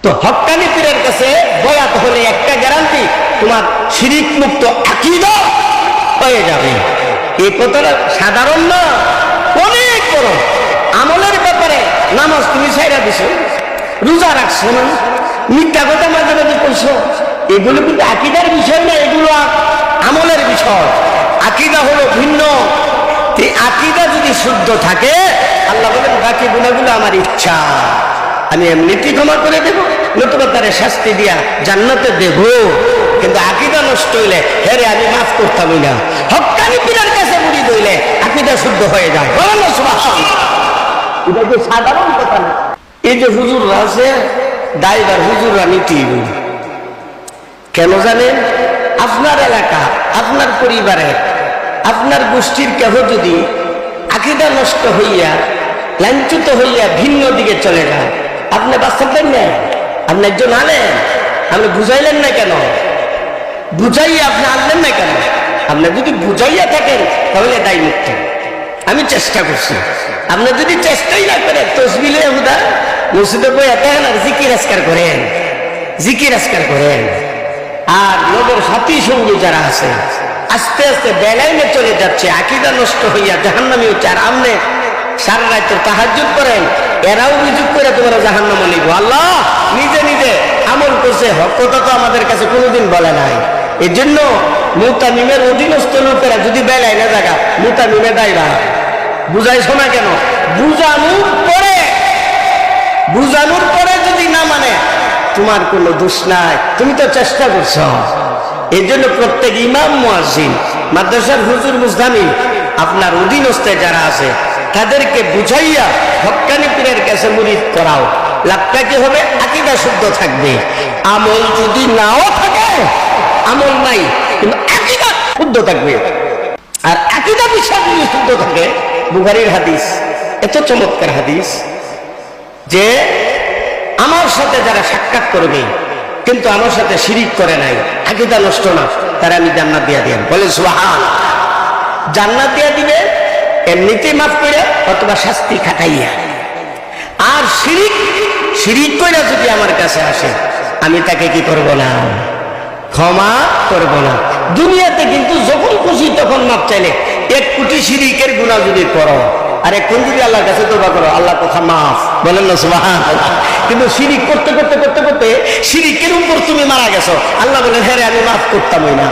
তো হক্কানি পীরের কাছে বয়াত হলে একটা গ্যারান্টি, তোমার শিরিক মুক্ত আকীদা হয়ে যাবে। এই কথাটা সাধারণ না, অনেক বড়। আমলের ব্যাপারে নামাজ তুমি ছাইরা দিছো, রোজা রাখছো না, মিথ্যা কথা মাঝে মাঝে কইছো, এগুলো কিন্তু আকীদার বিষয় না, এগুলো আমলের বিষয়। আকীদা হলো ভিন্ন। এই আকীদা যদি শুদ্ধ থাকে, আল্লাহ বলেন বাকি গুনাহগুলো আমার ইচ্ছা, আমি এমনিতেই ক্ষমা করে দেব, নতুবা তারে শাস্তি দিয়া জান্নাতে দেব। কিন্তু আকীদা নষ্ট হইলে হেরে আমি মাফ করতামই না। হক্কানি পীরের কাছে মুড়ি দইলে আকীদা শুদ্ধ হয়ে যায়। বলেন না সুবহানাল্লাহ। এটা যে সাধারণ কথা না। এই যে হুজুররা আছে, দায়বার হুজুররা নীতি কেন জানেন? আপনার এলাকা, আপনার পরিবারে, আপনার গোষ্ঠীর কেহ যদি আকীদা নষ্ট হইয়া লাঞ্ছিত হইয়া ভিন্ন দিকে চলে যায়, আপনি বাঁচাবেন না। আপনি একজন আলেন, আপনি বুঝাইলেন না কেন? বুঝাইয়া আপনি আনলেন না কেন? আপনি যদি বুঝাইয়া থাকেন তাহলে দায় মুক্ত। আমি চেষ্টা করছি, আপনি যদি চেষ্টাই না করেন, তসবিলে হুদা মসজিদে বই এতেন আর জিকির আজকার করেন, জিকির আজকার করেন। আর লোকের সাথী সঙ্গী যারা আছে, আস্তে আস্তে বেলাইনে চলে যাচ্ছে, আকীদা নষ্ট হইয়া জাহান্নামী হচ্ছে। আর আপনি সারা রাত তাহাজ্জুদ করেন, এরাও অভিযোগ করে তোমরা জাহান্নামে নিব। আল্লাহ নিজে নিজে আমল করছে, হক কথা তো আমাদের কাছে কোনোদিন বলে নাই। এই জন্য মুতামিমের অধীনস্থ লোকেরা যদি বেলাইনে জায়গা, মুতামিমে দায়রা বুঝাইছো না কেন? বুঝানোর পরে যদি না মানে, তোমার কোনো দোষ নাই, তুমি তো চেষ্টা করছো। এই জন্য প্রত্যেক ইমাম মুয়াজ্জিন, মাদ্রাসার হুজুর মুজদামিন, আপনার অধীনস্থে যারা আছে তাদেরকে বুঝাইয়া হক্কানি পীরের কাছে মুরিদ করাও। লাভটা কি হবে? আকীদা শুদ্ধ থাকবে। আমল যদি নাও থাকে, আমল নাই কিন্তু আকীদা শুদ্ধ থাকবে। আর আকীদা বিশ্বাস যদি শুদ্ধ থাকে, বুখারীর হাদিস, এত চমৎকার হাদিস যে আমার সাথে যারা সাক্ষাৎ করবে কিন্তু আমার সাথে শিরিক করে নাই, আকীদা নষ্ট না, তারা আমি জান্নাত দিয়া দিই। বলেন সুবহানাল্লাহ। জান্নাত দিয়া দিবে এমনিতেই মাফ করে, অথবা শাস্তি খাটাইয়া। আর শিরিক কইরা যদি আমার কাছে আসে, আমি তাকে কি করব না? ক্ষমা করব না। দুনিয়াতে কিন্তু যখন খুশি তখন মাফ চাইলে, 1 কোটি শিরিকের গুনাহ যদি করো আর এখন যদি আল্লাহর কাছে তওবা করো, আল্লাহ কথা মাফ। বলেন না সুবহানাল্লাহ। কিন্তু শিরিক করতে করতে করতে করতে শিরিকের উপর তুমি মারা গেছো, আল্লাহ বলেন হ্যাঁ আমি মাফ করতামই না।